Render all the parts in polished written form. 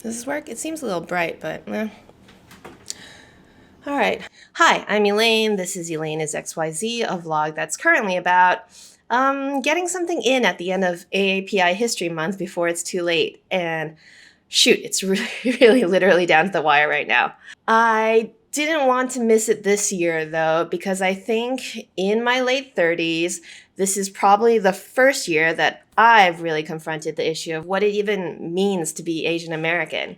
Does this work? It seems a little bright, but All right. Hi, I'm Elaine. This is Elaine is XYZ, a vlog that's currently about getting something in at the end of AAPI History Month before it's too late. And shoot, it's really, really literally down to the wire right now. I didn't want to miss it this year, though, because I think in my late 30s, this is probably the first year that I've really confronted the issue of what it even means to be Asian American.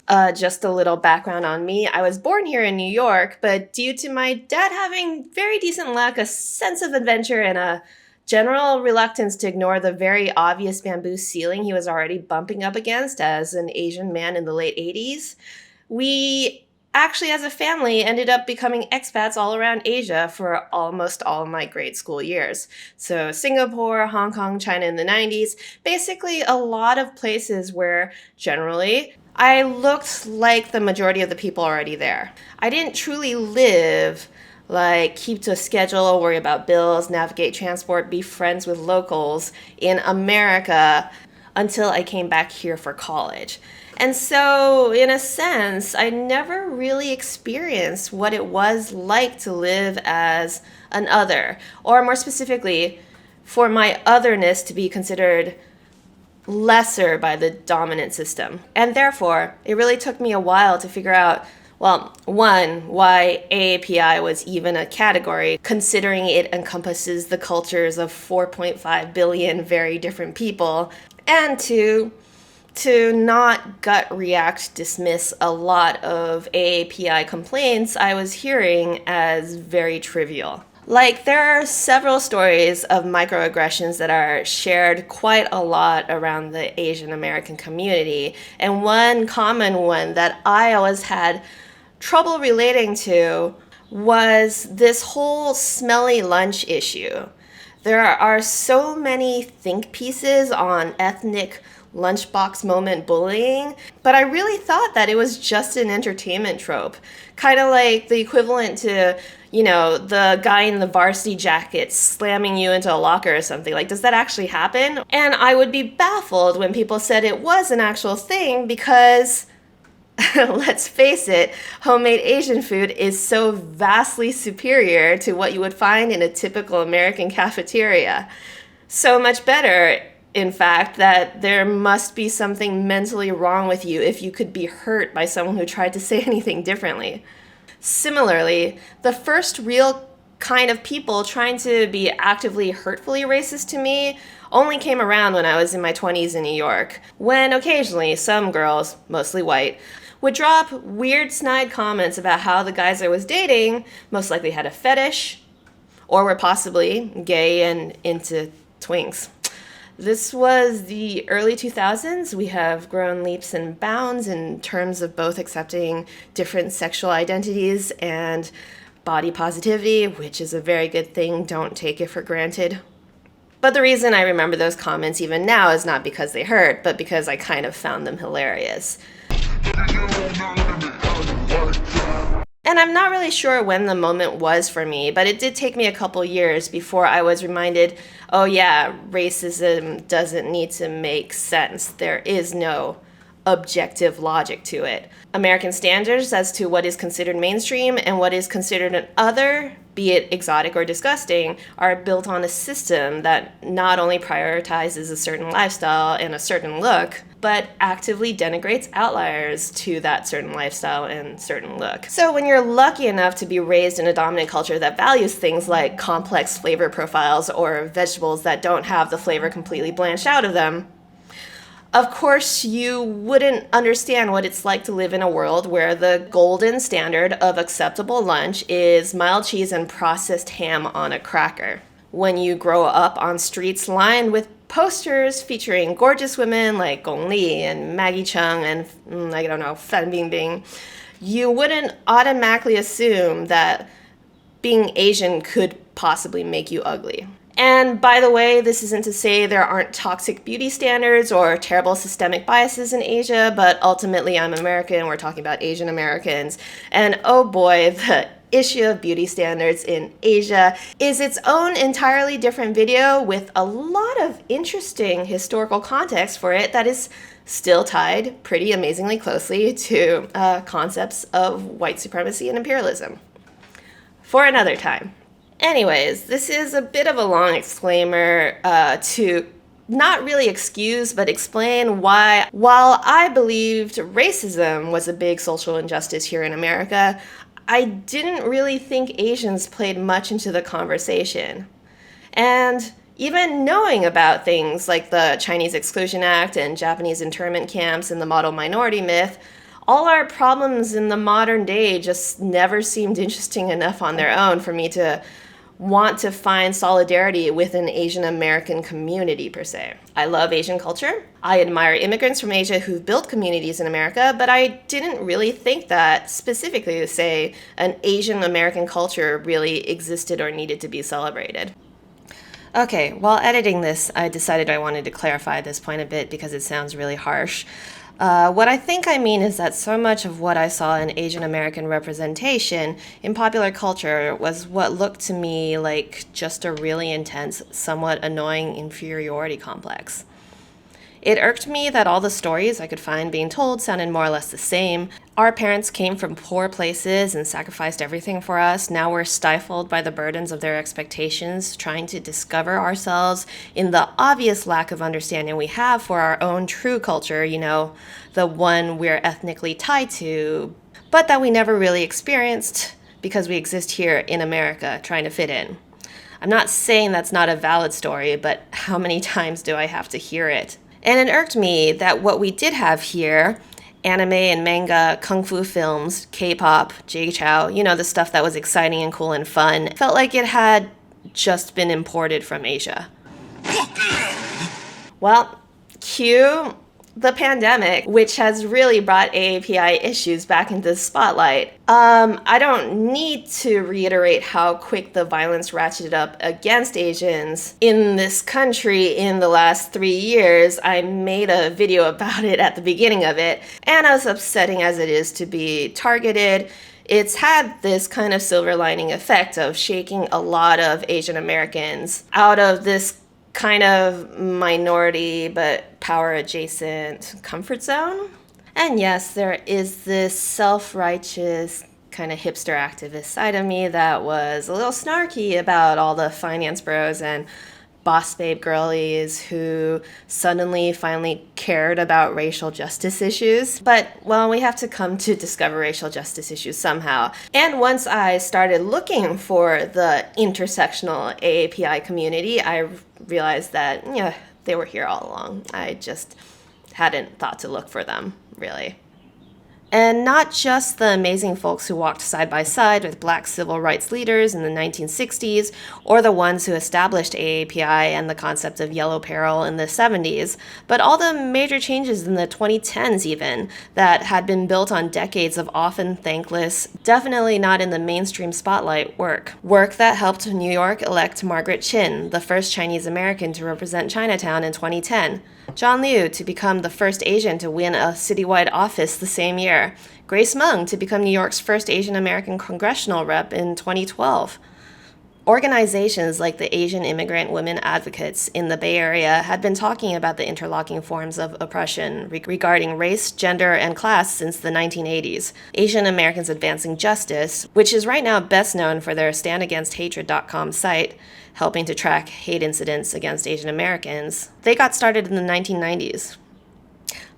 Just a little background on me. I was born here in New York, but due to my dad having very decent luck, a sense of adventure, and a general reluctance to ignore the very obvious bamboo ceiling he was already bumping up against as an Asian man in the late 80s, we actually, as a family, ended up becoming expats all around Asia for almost all of my grade school years. So Singapore, Hong Kong, China in the 90s, basically a lot of places where generally I looked like the majority of the people already there. I didn't truly live, like keep to a schedule, worry about bills, navigate transport, be friends with locals in America until I came back here for college. And so, in a sense, I never really experienced what it was like to live as an other, or more specifically, for my otherness to be considered lesser by the dominant system. And therefore, it really took me a while to figure out, well, one, why AAPI was even a category, considering it encompasses the cultures of 4.5 billion very different people, and two, to not gut react, dismiss a lot of AAPI complaints I was hearing as very trivial. Like, there are several stories of microaggressions that are shared quite a lot around the Asian American community. And one common one that I always had trouble relating to was this whole smelly lunch issue. There are so many think pieces on ethnic lunchbox moment bullying, but I really thought that it was just an entertainment trope. Kind of like the equivalent to, the guy in the varsity jacket slamming you into a locker or something. Like, does that actually happen? And I would be baffled when people said it was an actual thing because, let's face it, homemade Asian food is so vastly superior to what you would find in a typical American cafeteria. So much better, in fact, that there must be something mentally wrong with you if you could be hurt by someone who tried to say anything differently. Similarly, the first real kind of people trying to be actively hurtfully racist to me only came around when I was in my 20s in New York, when occasionally some girls, mostly white, would drop weird snide comments about how the guys I was dating most likely had a fetish or were possibly gay and into twinks. This was the early 2000s. We have grown leaps and bounds in terms of both accepting different sexual identities and body positivity, which is a very good thing. Don't take it for granted. But the reason I remember those comments even now is not because they hurt, but because I kind of found them hilarious. And I'm not really sure when the moment was for me, but it did take me a couple years before I was reminded, oh yeah, racism doesn't need to make sense. There is no objective logic to it. American standards as to what is considered mainstream and what is considered an other, be it exotic or disgusting, are built on a system that not only prioritizes a certain lifestyle and a certain look, but actively denigrates outliers to that certain lifestyle and certain look. So when you're lucky enough to be raised in a dominant culture that values things like complex flavor profiles or vegetables that don't have the flavor completely blanched out of them, of course, you wouldn't understand what it's like to live in a world where the golden standard of acceptable lunch is mild cheese and processed ham on a cracker. When you grow up on streets lined with posters featuring gorgeous women like Gong Li and Maggie Cheung and, Fan Bingbing, you wouldn't automatically assume that being Asian could possibly make you ugly. And by the way, this isn't to say there aren't toxic beauty standards or terrible systemic biases in Asia, but ultimately I'm American, we're talking about Asian Americans. And oh boy, the issue of beauty standards in Asia is its own entirely different video with a lot of interesting historical context for it that is still tied pretty amazingly closely to concepts of white supremacy and imperialism. For another time. Anyways, this is a bit of a long exclaimer to not really excuse, but explain why, while I believed racism was a big social injustice here in America, I didn't really think Asians played much into the conversation. And even knowing about things like the Chinese Exclusion Act and Japanese internment camps and the model minority myth, all our problems in the modern day just never seemed interesting enough on their own for me to want to find solidarity with an Asian American community per se. I love Asian culture. I admire immigrants from Asia who've built communities in America, but I didn't really think that specifically to say an Asian American culture really existed or needed to be celebrated. Okay, while editing this, I decided I wanted to clarify this point a bit because it sounds really harsh. What I think I mean is that so much of what I saw in Asian American representation in popular culture was what looked to me like just a really intense, somewhat annoying inferiority complex. It irked me that all the stories I could find being told sounded more or less the same. Our parents came from poor places and sacrificed everything for us. Now we're stifled by the burdens of their expectations, trying to discover ourselves in the obvious lack of understanding we have for our own true culture, the one we're ethnically tied to, but that we never really experienced because we exist here in America trying to fit in. I'm not saying that's not a valid story, but how many times do I have to hear it? And it irked me that what we did have here, anime and manga, kung fu films, K-pop, J-Chow, the stuff that was exciting and cool and fun, felt like it had just been imported from Asia. Well, cue the pandemic, which has really brought AAPI issues back into the spotlight. I don't need to reiterate how quick the violence ratcheted up against Asians in this country in the last 3 years. I made a video about it at the beginning of it, and as upsetting as it is to be targeted, it's had this kind of silver lining effect of shaking a lot of Asian Americans out of this kind of minority but power adjacent comfort zone. And yes, there is this self-righteous kind of hipster activist side of me that was a little snarky about all the finance bros and boss babe girlies who suddenly finally cared about racial justice issues. But, well, we have to come to discover racial justice issues somehow. And once I started looking for the intersectional AAPI community, I realized that, they were here all along. I just hadn't thought to look for them, really. And not just the amazing folks who walked side by side with Black civil rights leaders in the 1960s, or the ones who established AAPI and the concept of yellow peril in the 70s, but all the major changes in the 2010s even, that had been built on decades of often thankless, definitely not in the mainstream spotlight work. Work that helped New York elect Margaret Chin, the first Chinese American to represent Chinatown in 2010. John Liu to become the first Asian to win a citywide office the same year. Grace Meng to become New York's first Asian American congressional rep in 2012. Organizations like the Asian Immigrant Women Advocates in the Bay Area had been talking about the interlocking forms of oppression regarding race, gender, and class since the 1980s. Asian Americans Advancing Justice, which is right now best known for their standagainsthatred.com site, helping to track hate incidents against Asian Americans, they got started in the 1990s.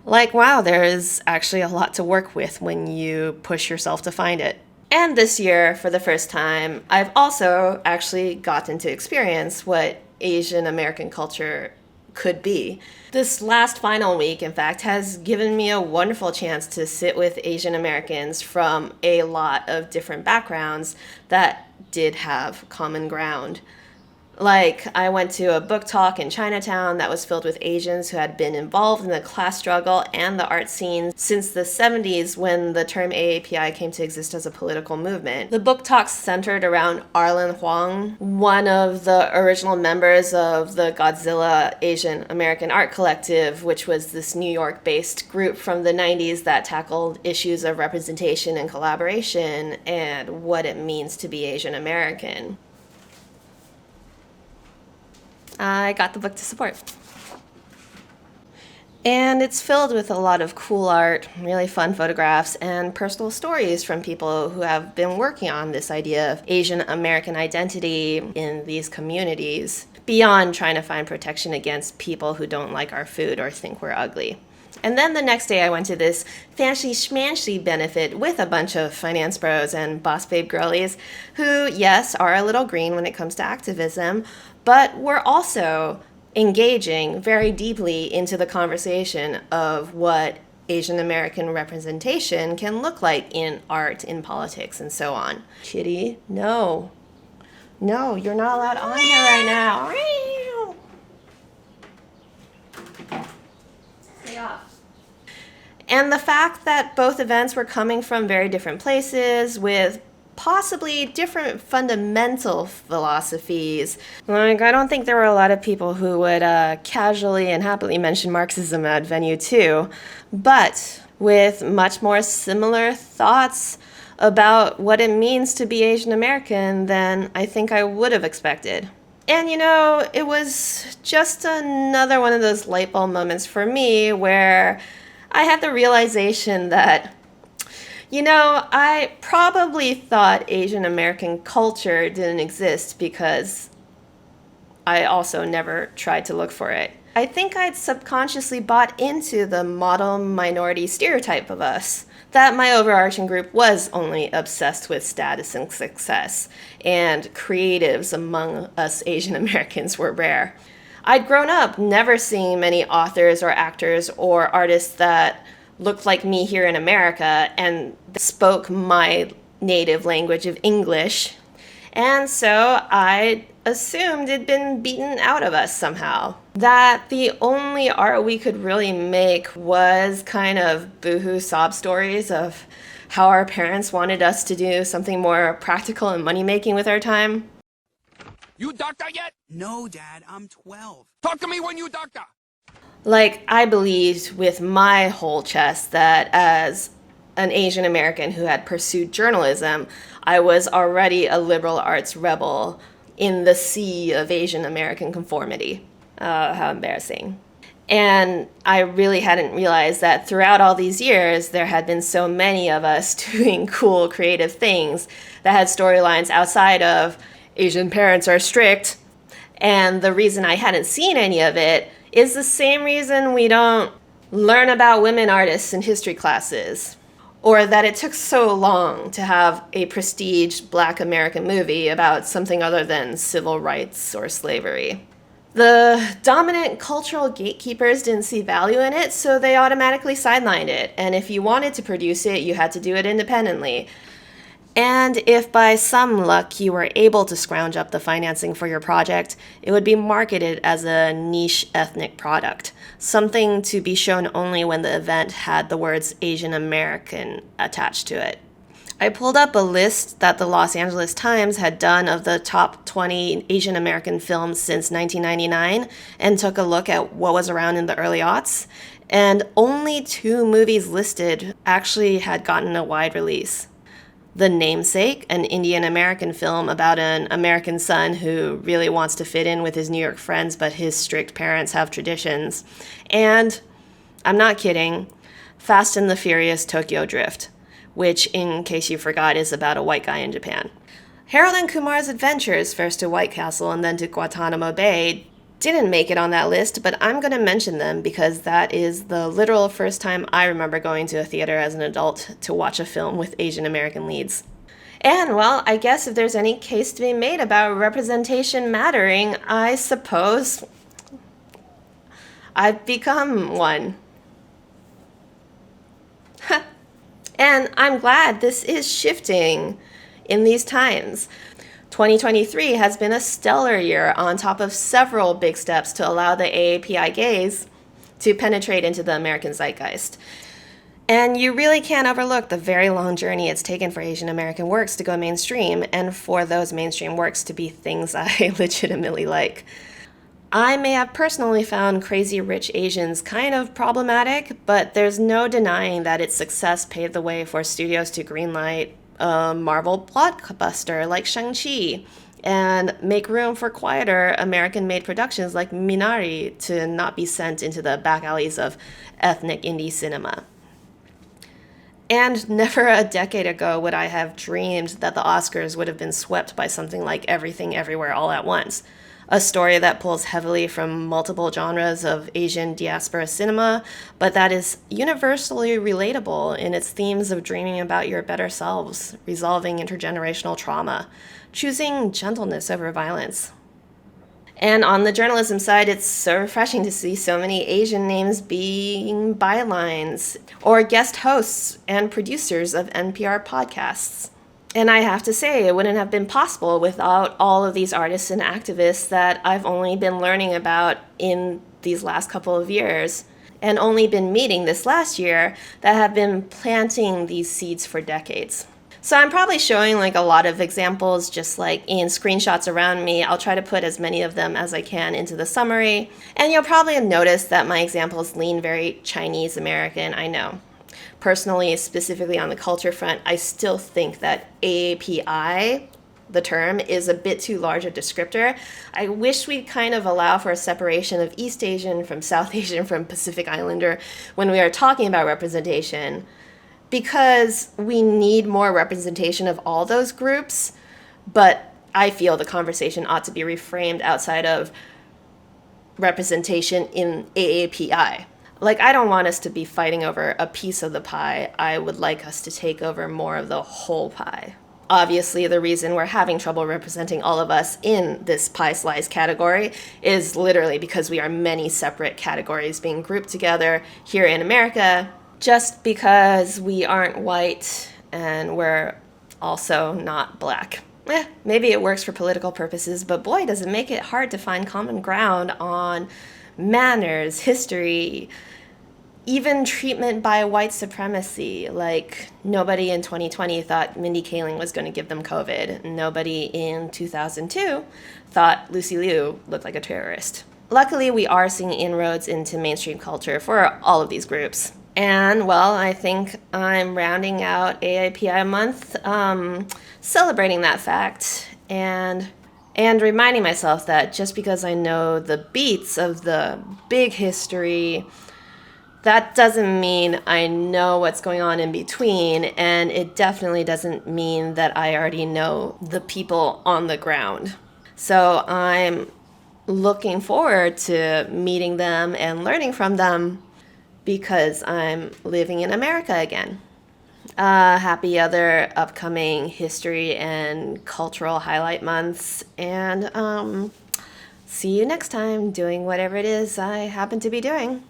Wow, there is actually a lot to work with when you push yourself to find it. And this year, for the first time, I've also actually gotten to experience what Asian American culture could be. This last final week, in fact, has given me a wonderful chance to sit with Asian Americans from a lot of different backgrounds that did have common ground. Like, I went to a book talk in Chinatown that was filled with Asians who had been involved in the class struggle and the art scene since the 70s when the term AAPI came to exist as a political movement. The book talk centered around Arlen Huang, one of the original members of the Godzilla Asian American Art Collective, which was this New York-based group from the 90s that tackled issues of representation and collaboration and what it means to be Asian American. I got the book to support. And it's filled with a lot of cool art, really fun photographs, and personal stories from people who have been working on this idea of Asian American identity in these communities, beyond trying to find protection against people who don't like our food or think we're ugly. And then the next day I went to this fancy schmancy benefit with a bunch of finance bros and boss babe girlies who, yes, are a little green when it comes to activism, but we're also engaging very deeply into the conversation of what Asian American representation can look like in art, in politics, and so on. Kitty, no. No, you're not allowed on here right now. Stay off. And the fact that both events were coming from very different places with possibly different fundamental philosophies. Like, I don't think there were a lot of people who would casually and happily mention Marxism at Venue 2, but with much more similar thoughts about what it means to be Asian American than I think I would have expected. And you know, it was just another one of those light bulb moments for me where I had the realization that, you know, I probably thought Asian American culture didn't exist because I also never tried to look for it. I think I'd subconsciously bought into the model minority stereotype of us, that my overarching group was only obsessed with status and success, and creatives among us Asian Americans were rare. I'd grown up never seeing many authors or actors or artists that looked like me here in America and spoke my native language of English. And so I assumed it'd been beaten out of us somehow. That the only art we could really make was kind of boohoo sob stories of how our parents wanted us to do something more practical and money-making with our time. You doctor yet? No, Dad, I'm 12. Talk to me when you doctor. Like, I believed with my whole chest that as an Asian American who had pursued journalism, I was already a liberal arts rebel in the sea of Asian American conformity. How embarrassing. And I really hadn't realized that throughout all these years, there had been so many of us doing cool, creative things that had storylines outside of Asian parents are strict. And the reason I hadn't seen any of it is the same reason we don't learn about women artists in history classes, or that it took so long to have a prestige Black American movie about something other than civil rights or slavery. The dominant cultural gatekeepers didn't see value in it, so they automatically sidelined it, and if you wanted to produce it, you had to do it independently. And if by some luck you were able to scrounge up the financing for your project, it would be marketed as a niche ethnic product, something to be shown only when the event had the words Asian American attached to it. I pulled up a list that the Los Angeles Times had done of the top 20 Asian American films since 1999 and took a look at what was around in the early aughts, and only 2 movies listed actually had gotten a wide release. The Namesake, an Indian American film about an American son who really wants to fit in with his New York friends, but his strict parents have traditions. And, I'm not kidding, Fast and the Furious Tokyo Drift, which, in case you forgot, is about a white guy in Japan. Harold and Kumar's adventures, first to White Castle and then to Guantanamo Bay, didn't make it on that list, but I'm going to mention them because that is the literal first time I remember going to a theater as an adult to watch a film with Asian American leads. And, well, I guess if there's any case to be made about representation mattering, I suppose I've become one. And I'm glad this is shifting in these times. 2023 has been a stellar year on top of several big steps to allow the AAPI gaze to penetrate into the American zeitgeist. And you really can't overlook the very long journey it's taken for Asian American works to go mainstream and for those mainstream works to be things I legitimately like. I may have personally found Crazy Rich Asians kind of problematic, but there's no denying that its success paved the way for studios to greenlight a Marvel blockbuster like Shang-Chi and make room for quieter American-made productions like Minari to not be sent into the back alleys of ethnic indie cinema. And never a decade ago would I have dreamed that the Oscars would have been swept by something like Everything Everywhere All at Once, a story that pulls heavily from multiple genres of Asian diaspora cinema, but that is universally relatable in its themes of dreaming about your better selves, resolving intergenerational trauma, choosing gentleness over violence. And on the journalism side, it's so refreshing to see so many Asian names being bylines or guest hosts and producers of NPR podcasts. And I have to say, it wouldn't have been possible without all of these artists and activists that I've only been learning about in these last couple of years, and only been meeting this last year, that have been planting these seeds for decades. So I'm probably showing like a lot of examples just like in screenshots around me. I'll try to put as many of them as I can into the summary. And you'll probably notice that my examples lean very Chinese American, I know. Personally, specifically on the culture front, I still think that AAPI, the term, is a bit too large a descriptor. I wish we'd kind of allow for a separation of East Asian from South Asian from Pacific Islander when we are talking about representation, because we need more representation of all those groups, but I feel the conversation ought to be reframed outside of representation in AAPI. Like, I don't want us to be fighting over a piece of the pie. I would like us to take over more of the whole pie. Obviously, the reason we're having trouble representing all of us in this pie slice category is literally because we are many separate categories being grouped together here in America, just because we aren't white and we're also not black. Maybe it works for political purposes, but boy, does it make it hard to find common ground on manners, history, even treatment by white supremacy. Like, nobody in 2020 thought Mindy Kaling was going to give them COVID. Nobody in 2002 thought Lucy Liu looked like a terrorist. Luckily, we are seeing inroads into mainstream culture for all of these groups. And, well, I think I'm rounding out AAPI month, celebrating that fact and reminding myself that just because I know the beats of the big history, that doesn't mean I know what's going on in between, and it definitely doesn't mean that I already know the people on the ground. So I'm looking forward to meeting them and learning from them, because I'm living in America again. Happy other upcoming history and cultural highlight months, and see you next time doing whatever it is I happen to be doing.